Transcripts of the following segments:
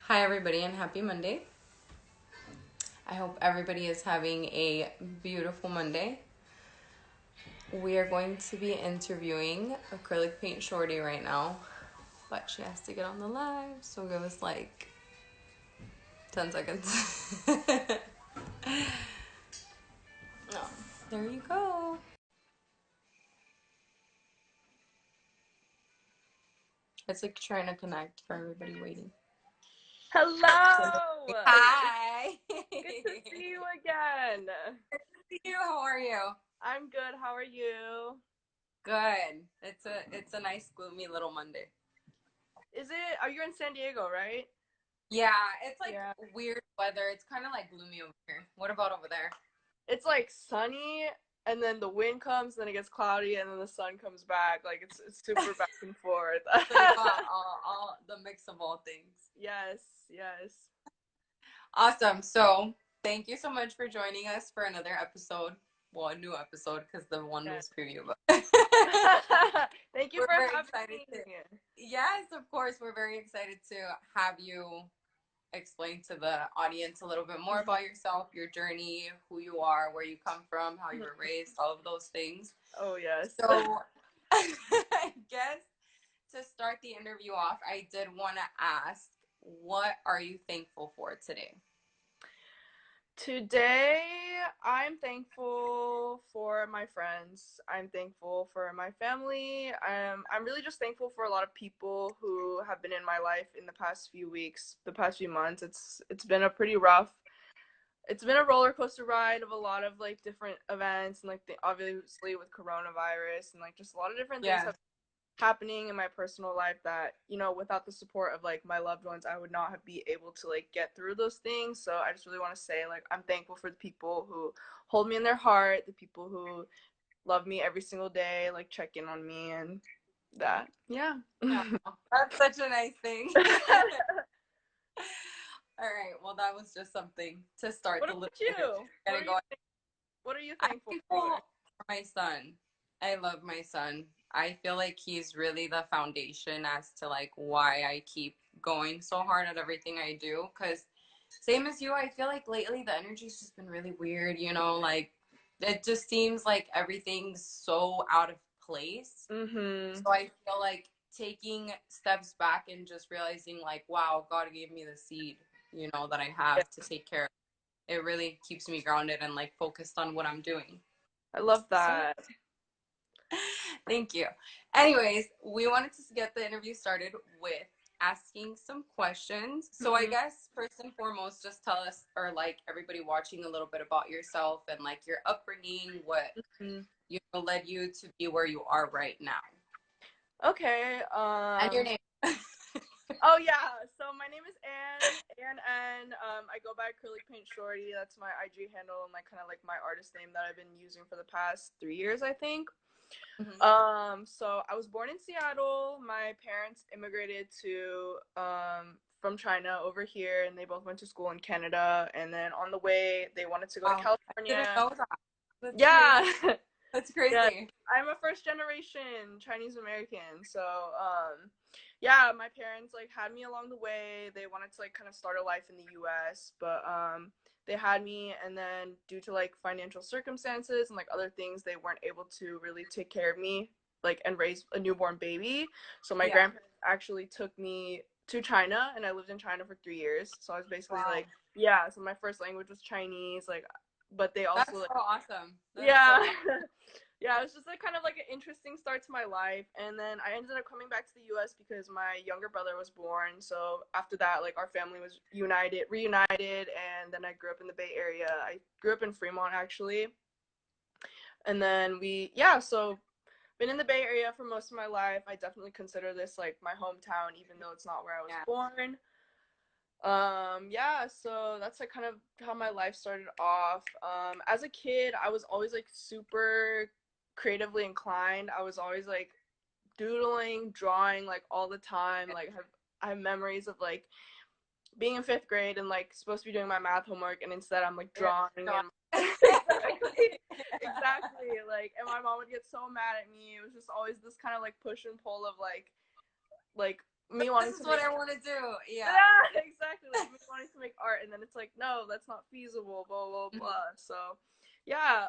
Hi, everybody, and happy Monday. I hope everybody is having a beautiful Monday. We are going to be interviewing Acrylic Paint Shorty right now, but she has to get on the live, so give us like 10 seconds. Oh, there you go. It's like trying to connect for everybody waiting. Hello! Hi. Good to see you again. See you. How are you? I'm good. How are you? Good. It's a nice gloomy little Monday. Are you in San Diego, right? Yeah, it's like Yeah. weird weather. It's kind of like gloomy over here. What about over there? It's like sunny and then the wind comes, then it gets cloudy and then the sun comes back. Like it's super back and forth. Like all the mix of all things. Yes, yes. Awesome. So thank you so much for joining us for another episode. Well, a new episode because the one Yes. was preview. But Thank you we're for very having excited me. to. Yes, of course. We're very excited to have you explain to the audience a little bit more about yourself, your journey, who you are, where you come from, how you were raised, all of those things. Oh, yes. So I guess to start the interview off, I did want to ask, what are you thankful for today? Today, I'm thankful for my friends. I'm thankful for my family. I'm really just thankful for a lot of people who have been in my life in the past few weeks, the past few months. It's been a pretty rough. It's been a roller coaster ride of a lot of like different events and like obviously with coronavirus and like just a lot of different things Yeah. happening in my personal life that without the support of like my loved ones I would not have be able to like get through those things. So I just really want to say like I'm thankful for the people who hold me in their heart, the people who love me every single day, like check in on me and that. Yeah. Oh, that's such a nice thing. All right. Well, that was just something to start What the little about you? get it going. What are you I'm thankful thankful for? for my son. I love my son. I feel like he's really the foundation as to like why I keep going so hard at everything I do. Cause same as you, I feel like lately the energy's just been really weird, like it just seems like everything's so out of place. Mhm. So I feel like taking steps back and just realizing like, wow, God gave me the seed, that I Yeah, have to take care of. It really keeps me grounded and like focused on what I'm doing. I love So that. thank you. Anyways, we wanted to get the interview started with asking some questions. So I Mhm. guess first and foremost, just tell us, or like everybody watching, a little bit about yourself and like your upbringing, what Mhm. led you to be where you are right now, Okay. and your name. Oh yeah, so my name is Anne, Anne. I go by Acrylic Paint Shorty. That's my IG handle and like kind of like my artist name that I've been using for the past 3 years, I think. Mm-hmm. So I was born in Seattle. My parents immigrated to from China over here, and they both went to school in Canada. And then on the way, they wanted to go to Wow, I didn't California. know that. That's Yeah, crazy. That's yeah, crazy. I'm a first generation Chinese American. So, yeah, my parents like had me along the way. They wanted to like kind of start a life in the US, but they had me and then due to like financial circumstances and like other things, they weren't able to really take care of me like and raise a newborn baby. So my Yeah. grandparents actually took me to China and I lived in China for 3 years. So I was basically Wow. like, yeah, so my first language was Chinese, like but they also That's like so awesome. That is so yeah. awesome. Yeah, it was just like kind of like an interesting start to my life. And then I ended up coming back to the US because my younger brother was born. So after that, like our family was reunited, and then I grew up in the Bay Area. I grew up in Fremont actually. And then so been in the Bay Area for most of my life. I definitely consider this like my hometown, even though it's not where I was Yeah. born. Yeah, so that's like kind of how my life started off. As a kid, I was always like super creatively inclined. I was always like doodling, drawing like all the time. I have memories of like being in fifth grade and like supposed to be doing my math homework, and instead I'm like Yeah. drawing No. and exactly, exactly. Like, and my mom would get so mad at me. It was just always this kind of like push and pull of like me this wanting is to what make I want to do. Yeah. yeah, exactly. Like me wanting to make art, and then it's like, no, that's not feasible. Blah blah blah. So, yeah.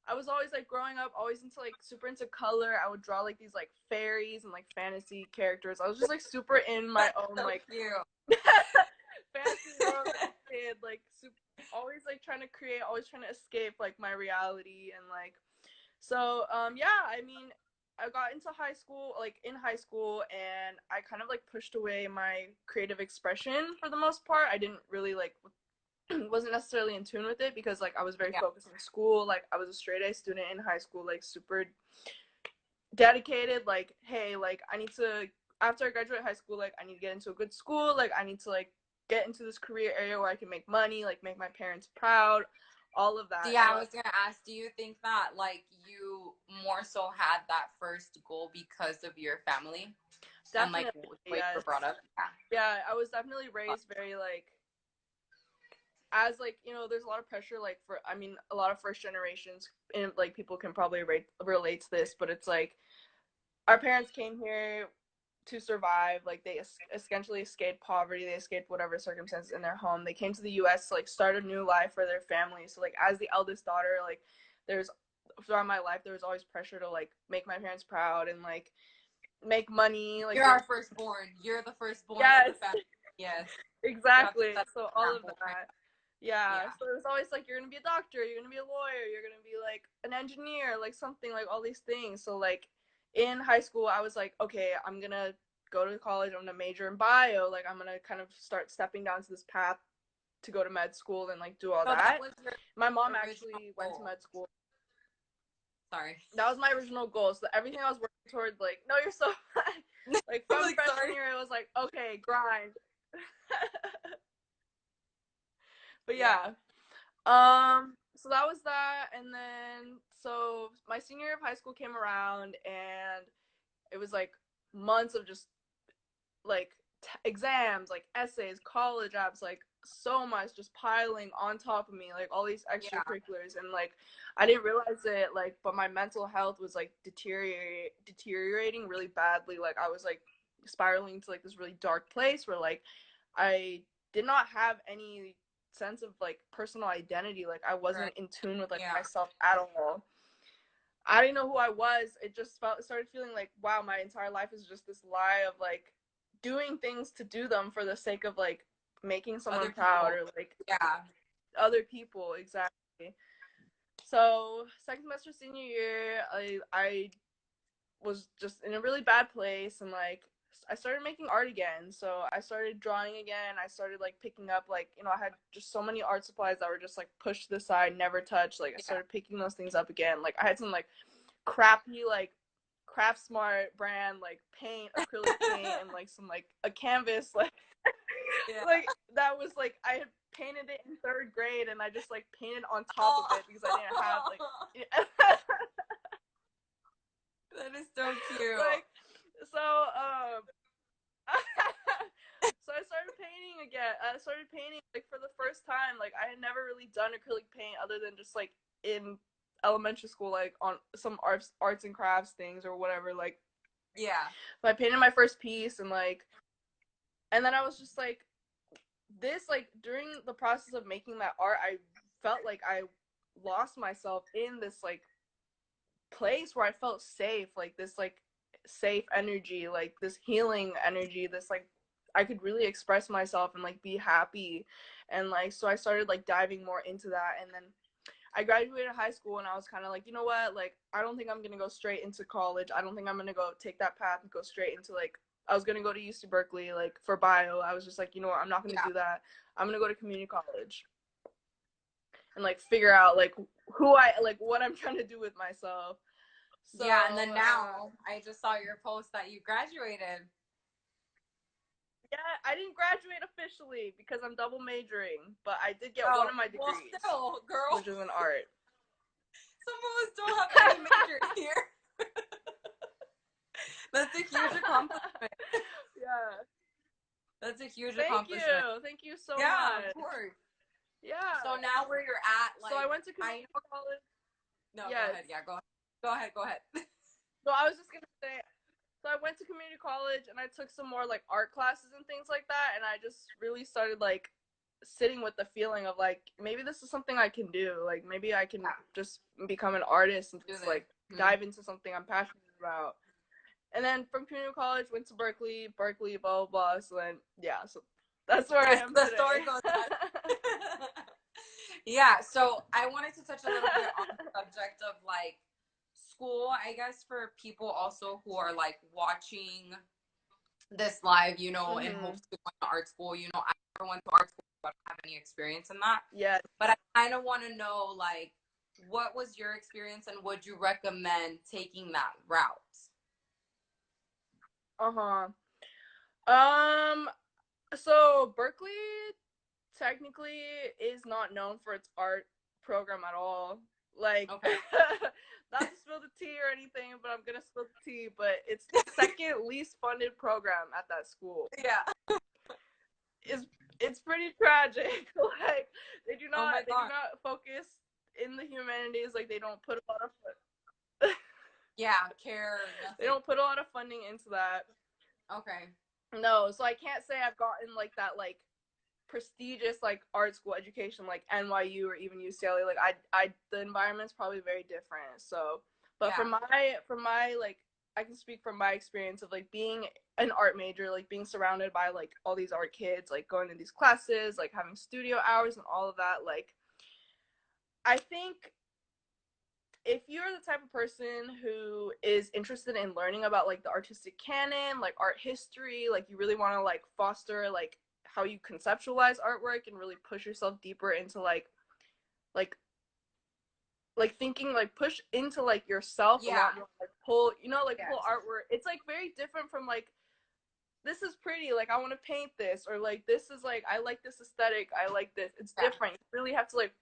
I was always like growing up, always into like super into color. I would draw like these like fairies and like fantasy characters. I was just like super in my That's own so like cute. fantasy world as a kid. Like super, always like trying to create, always trying to escape like my reality and like. So yeah, I mean, I got into high school, like in high school, and I kind of like pushed away my creative expression for the most part. I didn't really like wasn't necessarily in tune with it because like I was very Yeah. focused in school. Like I was a straight A student in high school, like super dedicated. Like, hey, like I need to after I graduate high school, like I need to get into a good school. Like I need to like get into this career area where I can make money, like make my parents proud, all of that. Yeah, So I was gonna ask, do you think that like you more so had that first goal because of your family and like definitely, the way you yes. were brought up? Yeah, I was definitely raised very like as like there's a lot of pressure like for I mean a lot of first generations and like people can probably relate to this, but it's like our parents came here to survive. Like they essentially escaped poverty, they escaped whatever circumstances in their home. They came to the US to like start a new life for their family. So like as the eldest daughter, like there's throughout my life there was always pressure to like make my parents proud and like make money. Like You're our firstborn. You're the firstborn of the yes, family. Yes. You have to exactly. set So an all of example. that. Yeah. Yeah. So it was always like you're gonna be a doctor, you're gonna be a lawyer, you're gonna be like an engineer, like something like all these things. So like in high school I was like, okay, I'm gonna go to college, I'm gonna major in bio, like I'm gonna kind of start stepping down to this path to go to med school and like do all So that that. was your My mom original actually went to goal. med school. Sorry. That was my original goal. So everything I was working towards, like, no, you're so like I'm from like, freshman sorry. year, it was like, okay, grind. But Yeah. yeah. So that was that, and then so my senior year of high school came around, and it was like months of just like exams, like essays, college apps, like so much just piling on top of me, like all these Yeah. extracurriculars, and like I didn't realize it, like, but my mental health was like deteriorating really badly. Like I was like spiraling to like this really dark place where like I did not have any sense of like personal identity. Like I wasn't Right. in tune with like Yeah. myself at all. I didn't know who I was. It just started feeling like, wow, my entire life is just this lie of like doing things to do them for the sake of like making someone Other proud people. or like Yeah. other people. Exactly. So second semester senior year, I was just in a really bad place, and like I started making art again. So I started drawing again. I started like picking up like I had just so many art supplies that were just like pushed to the side, never touched. Like I Yeah. started picking those things up again. Like I had some like crappy like Craft Smart brand like paint, acrylic paint, and like some like a canvas like Yeah. like that was like I had painted it in third grade, and I just like painted on top of Oh. it because I didn't have like That is so cute. like so so I started painting again. I started painting like for the first time. Like I had never really done acrylic paint other than just like in elementary school, like on some arts and crafts things or whatever. Like Yeah. so I painted my first piece, and then I was just like this like during the process of making that art, I felt like I lost myself in this like place where I felt safe, like this like safe energy, like this healing energy, this like I could really express myself and like be happy. And like so I started like diving more into that, and then I graduated high school, and I was kind of like, you know what, like I don't think I'm gonna go straight into college. I don't think I'm gonna go take that path and go straight into like I was gonna go to UC Berkeley like for bio. I was just like, you know what, I'm not gonna Yeah. do that. I'm gonna go to community college and like figure out like who I like what I'm trying to do with myself. So Yeah. And then now I just saw your post that you graduated. yeah, I didn't graduate officially because I'm double majoring, but I did get one Oh, of my well, degrees, still, girl. which is in art. Some of us don't have any majors here. That's a huge accomplishment. Yeah. That's a huge Thank accomplishment. you. Thank you so Yeah, much. of course. Yeah. So now where you're at, like, So I went to I community know. college. No, go Yes. ahead. Yeah, go ahead. Go ahead. Go ahead. So I was just gonna say So I went to community college and I took some more like art classes and things like that, and I just really started like sitting with the feeling of like maybe this is something I can do. Like maybe I can just become an artist and just like dive into something I'm passionate about. And then from community college, went to Berkeley, blah blah blah. So then yeah, so that's where I am the today. story goes on. Yeah, so I wanted to touch a little bit on the subject of like school, I guess, for people also who are like watching this live, you know, in hopes to go to art school. You know, I never went to art school, but I don't have any experience in that. Yeah. But I kind of want to know, like, what was your experience and would you recommend taking that route? So Berkeley technically is not known for its art program at all. Like, okay. Not to spill the tea or anything, but I'm gonna spill the tea. But it's the second least funded program at that school. Yeah. It's pretty tragic. Like they do not focus in the humanities. Like they don't put a lot of care. Nothing. They don't put a lot of funding into that. Okay. No, so I can't say I've gotten like that like prestigious like art school education like NYU or even UCLA. Like I the environment's probably very different. So, but from my like I can speak from my experience of like being an art major, like being surrounded by like all these art kids, like going to these classes, like having studio hours and all of that. Like I think if you're the type of person who is interested in learning about like the artistic canon, like art history, like you really want to like foster like how you conceptualize artwork and really push yourself deeper into like thinking, like push into like yourself a lot more, like pull artwork. It's like very different from like this is pretty, like I want to paint this, or like this is like I like this aesthetic, I like this. It's different. You really have to like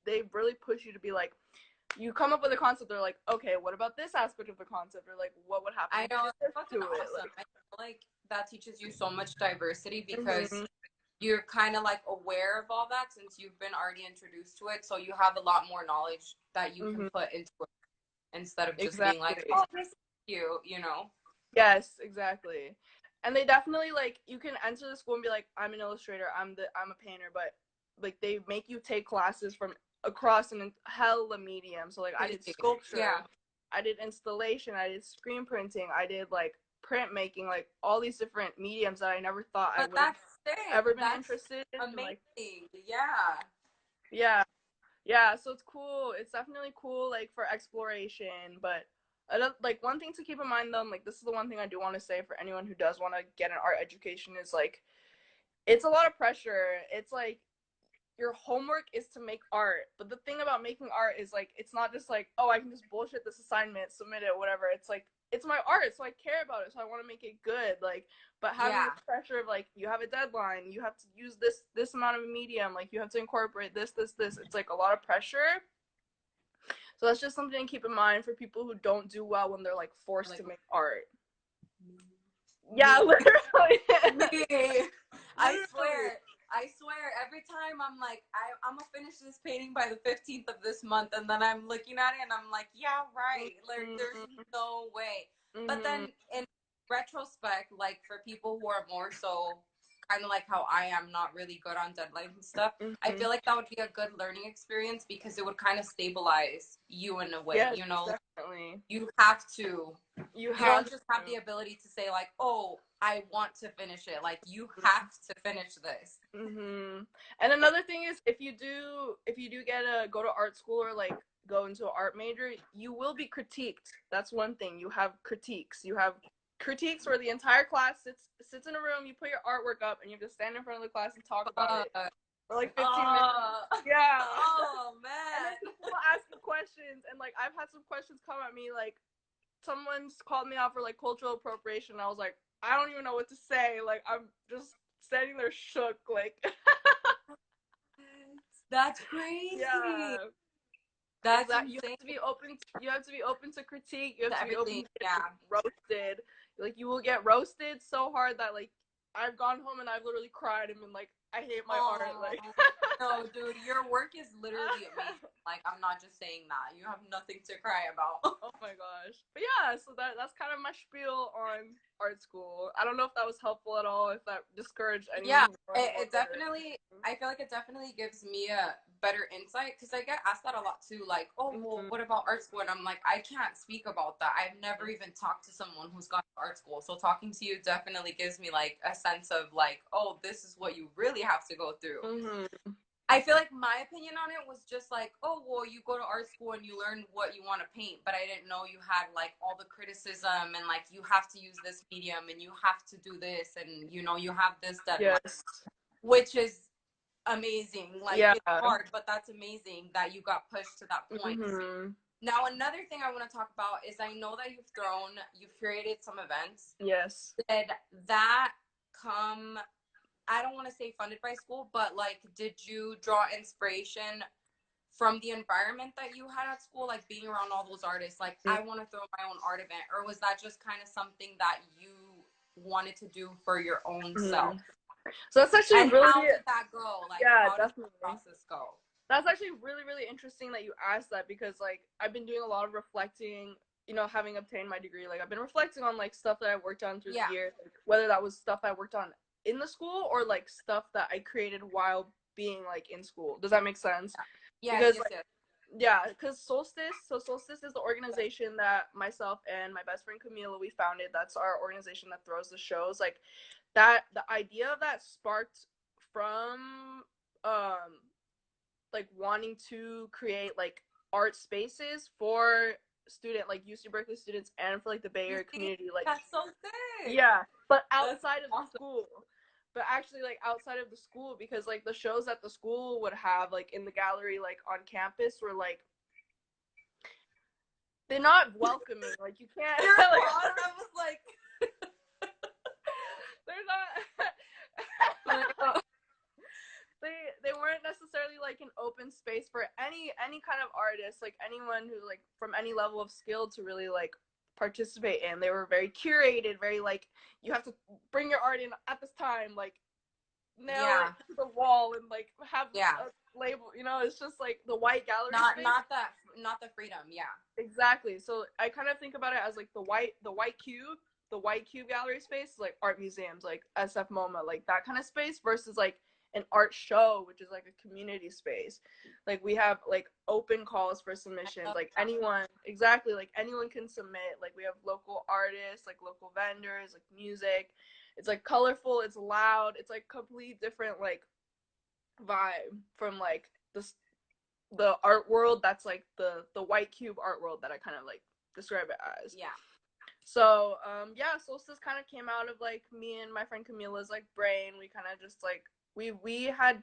they really push you to be like, you come up with a concept, they're like, okay, what about this aspect of the concept, or like what would happen I know, that's to awesome. it. I feel like that teaches you so much diversity because you're kind of like aware of all that since you've been already introduced to it, so you have a lot more knowledge that you can put into it instead of just being like, oh, this is you know. Yes, exactly. And they definitely like, you can enter the school and be like, I'm an illustrator, I'm a painter, but like they make you take classes from across an hella medium. So like I did sculpture, I did installation, I did screen printing, I did like printmaking, like all these different mediums that I never thought I would have ever been interested in. Amazing. Like, yeah, so it's cool. It's definitely cool like for exploration, but like one thing to keep in mind though, like this is the one thing I do want to say for anyone who does want to get an art education, is like it's a lot of pressure. It's like your homework is to make art, but the thing about making art is like it's not just like, oh, I can just bullshit this assignment, submit it, whatever. It's like it's my art, so I care about it, so I want to make it good. Like, but having the pressure of like you have a deadline, you have to use this amount of medium, like you have to incorporate this. It's like a lot of pressure. So that's just something to keep in mind for people who don't do well when they're like forced to make art. Yeah, literally. I swear, every time I'm like, I'm gonna finish this painting by the 15th of this month, and then I'm looking at it and I'm like, yeah, right. Like, there's no way. But then in retrospect, like for people who are more so kind of like how I am, not really good on deadlines and stuff, I feel like that would be a good learning experience because it would kind of stabilize you in a way, you know? Definitely. You have to. You don't just have the ability to say like, oh, I want to finish it. Like you have to finish this. And another thing is, if you do go to art school or like go into an art major, you will be critiqued. That's one thing. You have critiques. Where the entire class sits in a room. You put your artwork up, and you have to stand in front of the class and talk about it for like 15 minutes. Yeah. Oh man. And then people ask you questions, and like I've had some questions come at me, like someone's called me out for like cultural appropriation. And I was like, I don't even know what to say. Like I'm just standing there shook. Like that's crazy. Yeah. That's you have to be open. You have to be open to critique. You have to be open to get roasted. Like you will get roasted so hard that like I've gone home and I've literally cried and been like, I hate my art. Like no, dude, your work is literally amazing. Like, I'm not just saying that. You have nothing to cry about. Oh my gosh. But yeah, so that's kind of my spiel on art school. I don't know if that was helpful at all, if that discouraged Yeah, anyone it or definitely, I feel like it definitely gives me a better insight because I get asked that a lot too. Like, oh, well, mm-hmm. what about art school? And I'm like, I can't speak about that. I've never even talked to someone who's gone to art school. So talking to you definitely gives me like a sense of like, oh, this is what you really have to go through. Mm-hmm. I feel like my opinion on it was just like, oh, well, you go to art school and you learn what you want to paint, but I didn't know you had like all the criticism and like you have to use this medium and you have to do this and you know you have this deadline, Yes. which is amazing. Like Yeah. it's hard, but that's amazing that you got pushed to that point. Mm-hmm. Now, another thing I want to talk about is I know that you've created some events. Yes. Did that come, I don't want to say funded by school, but like, did you draw inspiration from the environment that you had at school, like being around all those artists? Like, I want to throw my own art event, or was that just kind of something that you wanted to do for your own self? So that's actually And really, how did that go? Like, yeah, how did definitely. the process go? That's actually really, really interesting that you asked that, because like I've been doing a lot of reflecting, you know, having obtained my degree. Like I've been reflecting on like stuff that I worked on through the years, like, whether that was stuff I worked on in the school or like stuff that I created while being like in school. Does that make sense? Yes, Because yes, like, yes. yeah, because Solstice is the organization that myself and my best friend Camila, we founded. That's our organization that throws the shows. Like that, the idea of that sparked from like wanting to create like art spaces for student like UC Berkeley students and for like the Bay Area community. Like That's so sick. yeah, but That's outside of awesome. the school. But actually like outside of the school, because like the shows that the school would have like in the gallery like on campus were like, they're not welcoming. Like you can't like, I was like they're not they weren't necessarily like an open space for any kind of artist, like anyone who like from any level of skill to really like participate in. They were very curated, very like, you have to bring your art in at this time, like nail it to the wall and like have a label, you know. It's just like the white gallery space. Not the freedom. Exactly. So I kind of think about it as like the white cube gallery space is like art museums like SF MoMA, like that kind of space, versus like an art show, which is like a community space. Like we have like open calls for submissions, like anyone, exactly, like anyone can submit. Like we have local artists, like local vendors, like music. It's like colorful, it's loud, it's like completely different like vibe from like the art world that's like the white cube art world that I kind of like describe it as. Yeah. So yeah, Solstice kind of came out of like me and my friend Camila's like brain. We kind of just like we had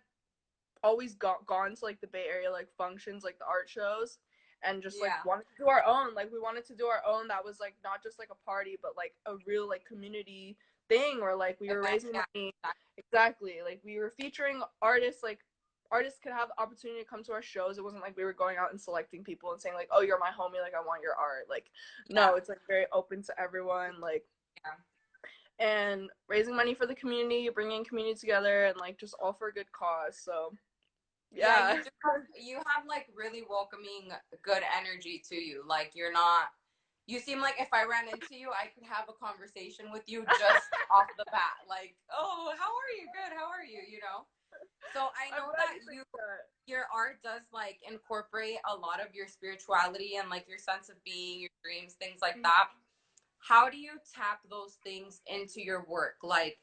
always gone to like the Bay Area like functions, like the art shows, and just like wanted to do our own. Like we wanted to do our own that was like not just like a party, but like a real like community thing, or like we were raising money. Exactly. Like we were featuring artists, like artists could have the opportunity to come to our shows. It wasn't like we were going out and selecting people and saying like, oh, you're my homie, like I want your art. Like no, it's like very open to everyone, like and raising money for the community, bringing community together, and like just all for a good cause. So yeah, you have like really welcoming, good energy to you. Like you seem like if I ran into you, I could have a conversation with you just off the bat. Like, oh, how are you? Good. How are you? You know? So I know that your art does like incorporate a lot of your spirituality and like your sense of being, your dreams, things like that. How do you tap those things into your work? Like,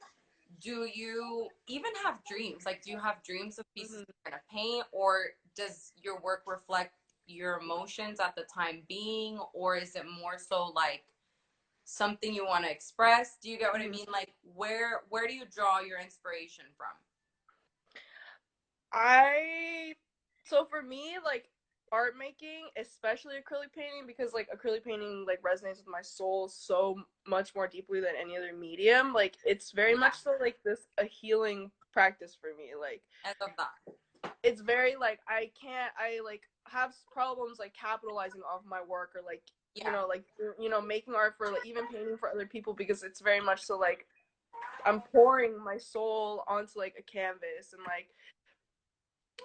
do you even have dreams? Like, do you have dreams of pieces you're gonna paint, or does your work reflect your emotions at the time being, or is it more so like something you want to express? Do you get what I mean? Like, where do you draw your inspiration from? So for me, like art making, especially acrylic painting, because like acrylic painting like resonates with my soul so much more deeply than any other medium. Like it's very much so like this a healing practice for me. Like I love that. It's very like I like have problems like capitalizing off my work, or like you know, like you know, making art for like even painting for other people, because it's very much so like I'm pouring my soul onto like a canvas, and like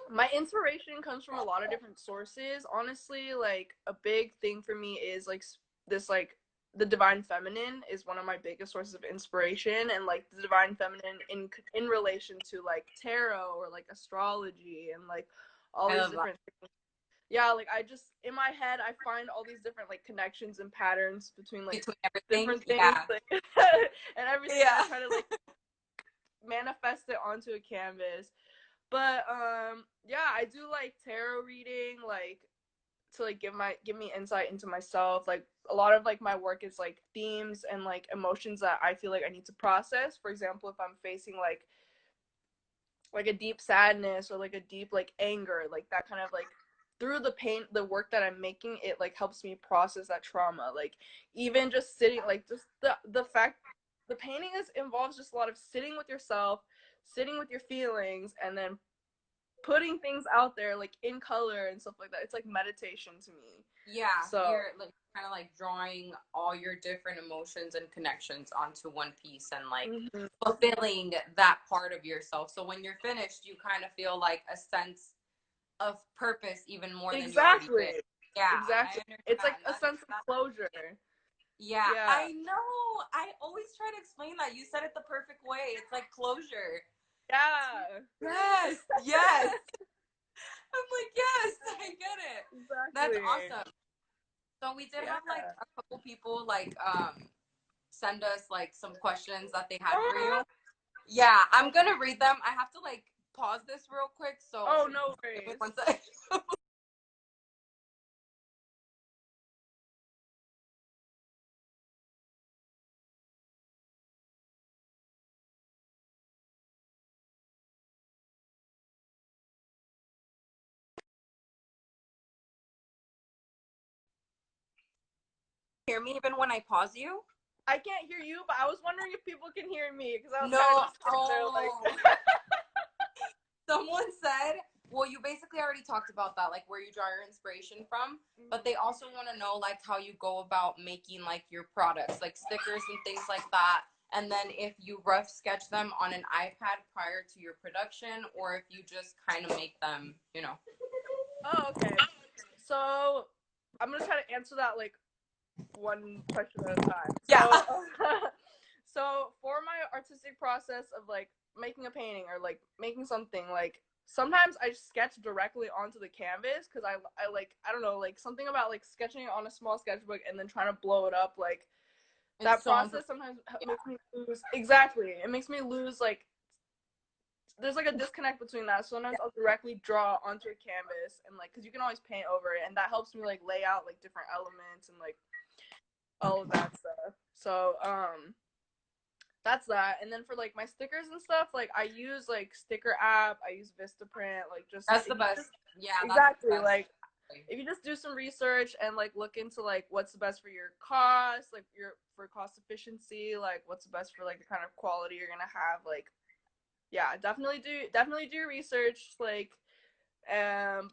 My inspiration comes from a lot of different sources. Honestly, like a big thing for me is like this like the divine feminine is one of my biggest sources of inspiration, and like the divine feminine in relation to like tarot or like astrology and like all I these love that. different things. Yeah, like I just in my head I find all these different like connections and patterns between like Between everything, different things yeah. like, and everything, and I Yeah. try to like manifest it onto a canvas. But yeah, I do like tarot reading, like to like give me insight into myself. Like a lot of like my work is like themes and like emotions that I feel like I need to process. For example, if I'm facing like a deep sadness or like a deep like anger, like that kind of like through the pain, the work that I'm making, it like helps me process that trauma. Like even just sitting, like just the fact the painting is involves just a lot of sitting with yourself, sitting with your feelings, and then putting things out there like in color and stuff like that. It's like meditation to me. Yeah, So you're like kind of like drawing all your different emotions and connections onto one piece and like mm-hmm. fulfilling that part of yourself. So when you're finished, you kind of feel like a sense of purpose even more than you already Exactly. did. Yeah, I Exactly. It's like understand. a sense of closure. Yeah, Yeah. I know. I always try to explain that. You said it the perfect way. It's like closure. Yeah. Yes, yes. I'm like, yes, I get it. That's Exactly. awesome. So we did Yeah. have like a couple people like send us like some questions that they had for you. Yeah, I'm gonna read them. I have to like pause this real quick. So Oh, no give me worries. 1 second. Hear me even when I pause you? I can't hear you, but I was wondering if people can hear me because I was kind of No. just sitting there like. Oh. Someone said, well, you basically already talked about that, like where you draw your inspiration from, but they also want to know like how you go about making like your products, like stickers and things like that. And then if you rough sketch them on an iPad prior to your production, or if you just kind of make them, you know. Oh, okay. So I'm gonna try to answer that like one question at a time. Yeah. So for my artistic process of like making a painting or like making something, like sometimes I sketch directly onto the canvas because I like I don't know, like something about like sketching on a small sketchbook and then trying to blow it up, like It's that so process unprofessional. sometimes Yeah. makes me lose. Exactly, it makes me lose like there's like a disconnect between that. So sometimes I'll directly draw onto a canvas and like because you can always paint over it, and that helps me like lay out like different elements and like all of that stuff. So that's that. And then for like my stickers and stuff, like I use like sticker app, I use Vistaprint, like just That's the if you best. just Yeah, that's the exactly best. like if you just do some research and like look into like what's the best for your cost, like your for cost efficiency, like what's the best for like the kind of quality you're gonna have, like yeah, definitely do research, like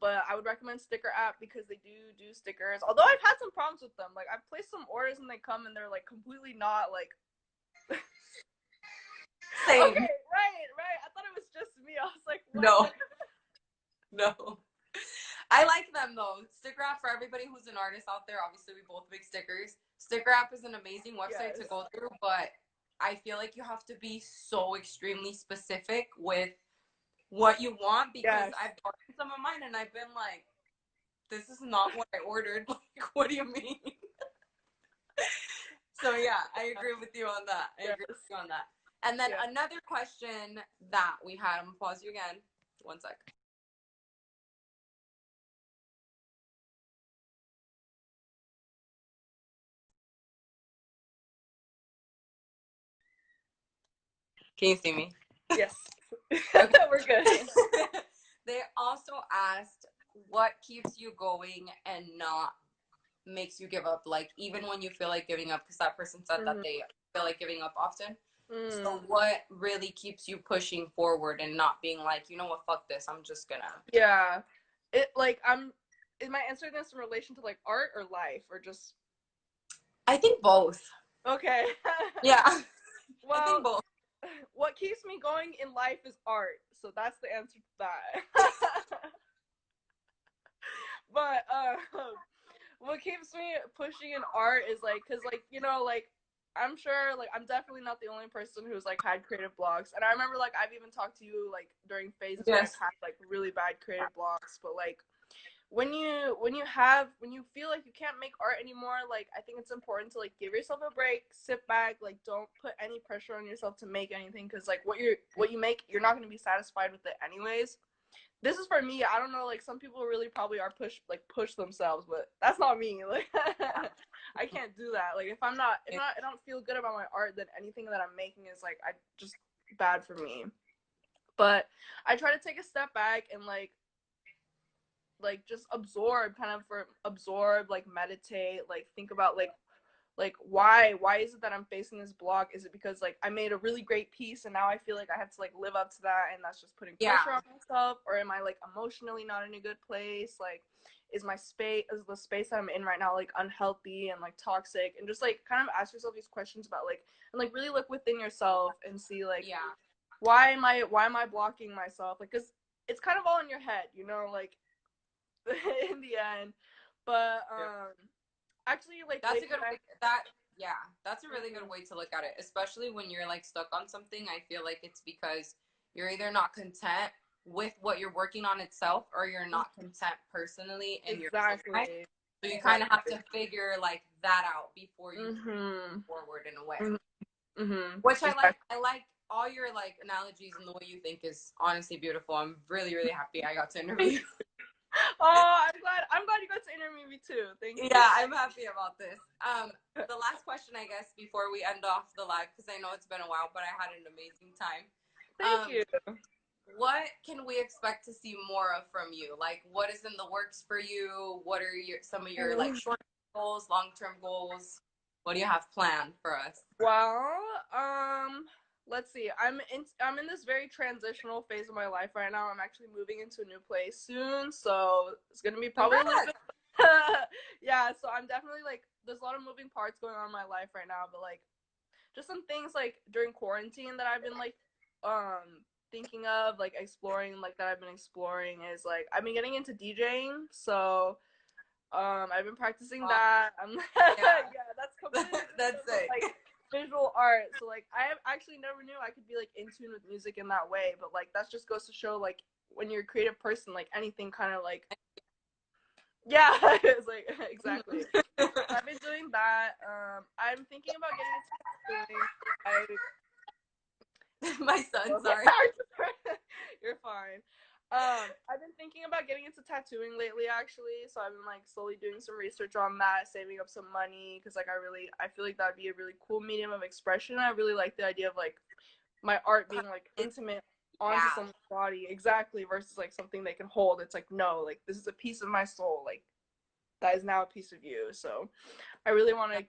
but I would recommend sticker app because they do stickers. Although I've had some problems with them. Like I've placed some orders and they come and they're like completely not like Same. okay, right. I thought it was just me. I was like, what? No, no. I like them though. Sticker app for everybody who's an artist out there. Obviously, we both make stickers. Sticker app is an amazing website Yes. to go through, but I feel like you have to be so extremely specific with what you want because Yes. I've gotten some of mine and I've been like, this is not what I ordered. Like, what do you mean? So yeah, I agree with you on that. I Yes. agree with you on that. And then Yeah. another question that we had, I'm gonna pause you again. 1 sec. Can you see me? Yes. Okay. We're good. They also asked what keeps you going and not makes you give up, like even when you feel like giving up, because that person said that they feel like giving up often. So what really keeps you pushing forward and not being like, you know what, fuck this, I'm just gonna. Yeah. It like am I answering this in relation to like art or life or just I think both. okay. Yeah. I think Well, both. what keeps me going in life is art. So that's the answer to that. But what keeps me pushing in art is like, cause like, you know, like I'm sure like I'm definitely not the only person who's like had creative blocks. And I remember like I've even talked to you like during phases where I've Yes. had like really bad creative blocks. But like when you feel like you can't make art anymore, like I think it's important to like give yourself a break, sit back, like don't put any pressure on yourself to make anything, because like what you make, you're not going to be satisfied with it anyways. This is for me. I don't know, like some people really probably are push themselves, but that's not me. Like I can't do that. Like if I don't feel good about my art, then anything that I'm making is like I just bad for me. But I try to take a step back and like just absorb, like meditate, like think about like why is it that I'm facing this block? Is it because like I made a really great piece and now I feel like I have to like live up to that, and that's just putting pressure on myself? Or am I like emotionally not in a good place? Like is the space that I'm in right now like unhealthy and like toxic? And just like kind of ask yourself these questions about like, and like really look within yourself and see like why am I blocking myself? Like, because it's kind of all in your head, you know, like in the end. But actually like That's a lately good way. That's a really good way to look at it, especially when you're like stuck on something. I feel like it's because you're either not content with what you're working on itself, or you're not content personally in your life. exactly So you kind of have to figure like that out before you move forward in a way. Which I like. exactly. I like all your like analogies, and the way you think is honestly beautiful. I'm really, really happy I got to interview you. Oh, I'm glad you got to interview me too. Thank you. Yeah, I'm happy about this. The last question, I guess, before we end off the live, because I know it's been a while, but I had an amazing time. Thank you. What can we expect to see more of from you? Like, what is in the works for you? What are some of your like short goals, long-term goals? What do you have planned for us? Well, let's see. I'm in this very transitional phase of my life right now. I'm actually moving into a new place soon, so it's gonna be probably a little bit. Yeah, so I'm definitely like there's a lot of moving parts going on in my life right now, but like just some things like during quarantine that I've been like thinking of, like exploring, like that I've been exploring is like I've been getting into DJing, so I've been practicing that. Yeah, that's completely That's it. like visual art. So like I actually never knew I could be like in tune with music in that way, but like that just goes to show like when you're a creative person, like anything kind of like yeah, it's like exactly. So I've been doing that. I'm thinking about getting into tattooing. My son, sorry. You're fine. I've been thinking about getting into tattooing lately, actually. So I've been like slowly doing some research on that, saving up some money, because like I feel like that'd be a really cool medium of expression. I really like the idea of like my art being like intimate onto someone's body, exactly, versus like something they can hold. It's like no, like this is a piece of my soul, like that is now a piece of you. So I really want to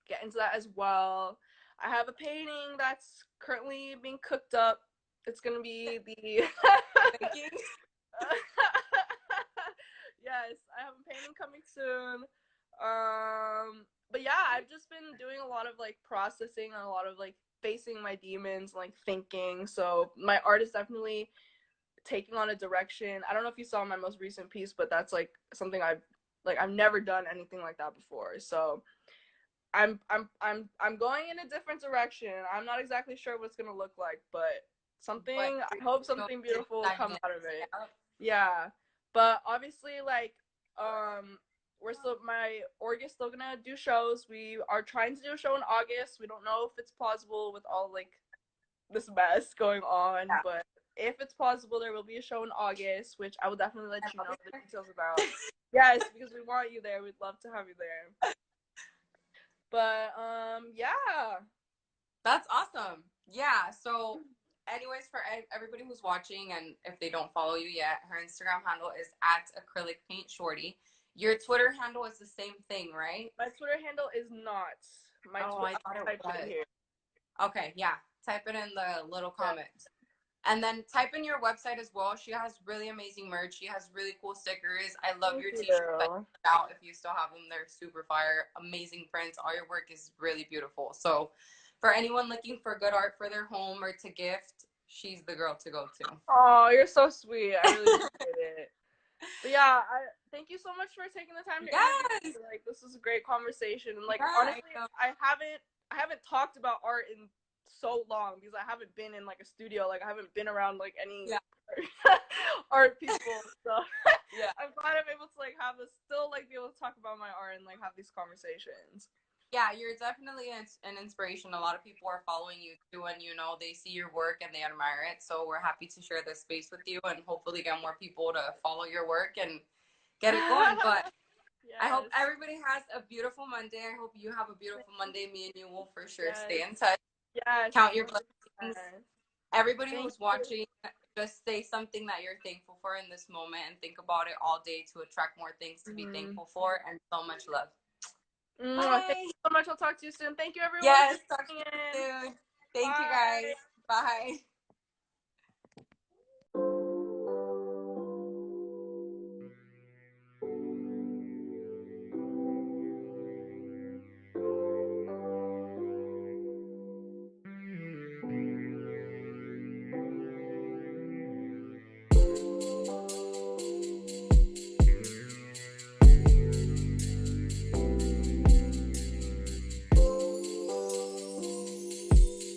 get into that as well. I have a painting that's currently being cooked up. It's gonna be the yes, I have a painting coming soon. But yeah, I've just been doing a lot of like processing and a lot of like facing my demons, like thinking. So my art is definitely taking on a direction. I don't know if you saw my most recent piece, but that's like something I've never done anything like that before. So I'm going in a different direction. I'm not exactly sure what it's gonna look like, but I hope something beautiful will come out of it. Yeah. But obviously like my org is still gonna do shows. We are trying to do a show in August. We don't know if it's possible with all like this mess going on, but if it's possible, there will be a show in August, which I will definitely let you know the details about. Yes, because we want you there. We'd love to have you there. But yeah, that's awesome. Yeah. So, anyways, for everybody who's watching, and if they don't follow you yet, her Instagram handle is at Acrylicpaintshorty. Your Twitter handle is the same thing, right? My Twitter handle is not. I thought it was. Here. Okay, yeah. Type it in the little comments. And then type in your website as well. She has really amazing merch. She has really cool stickers. I love your t-shirts out. If you still have them, they're super fire. Amazing prints. All your work is really beautiful. So for anyone looking for good art for their home or to gift, she's the girl to go to. Oh, you're so sweet. I really appreciate it. But yeah, thank you so much for taking the time to interview me. Yes. Like, this was a great conversation. And like, Yeah, I honestly, know. I haven't talked about art in so long because I haven't been in like a studio. Like, I haven't been around like any Yeah. art people. So Yeah. I'm glad I'm able to like have this, still like be able to talk about my art and like have these conversations. Yeah, you're definitely an inspiration. A lot of people are following you too, and they see your work and they admire it. So we're happy to share this space with you, and hopefully get more people to follow your work and get it going. But I hope Yes. everybody has a beautiful Monday. I hope you have a beautiful Monday. Me and you will for sure stay Yes. in touch. Yes. Count your 100%. blessings. Everybody Thank who's you. watching, just say something that you're thankful for in this moment and think about it all day to attract more things to be Mm-hmm. thankful for, and so much love. Thank Bye. you so much. I'll talk to you soon. Thank you everyone for Yes, talk to tuning you in. soon. Thank you guys. Bye. Bye.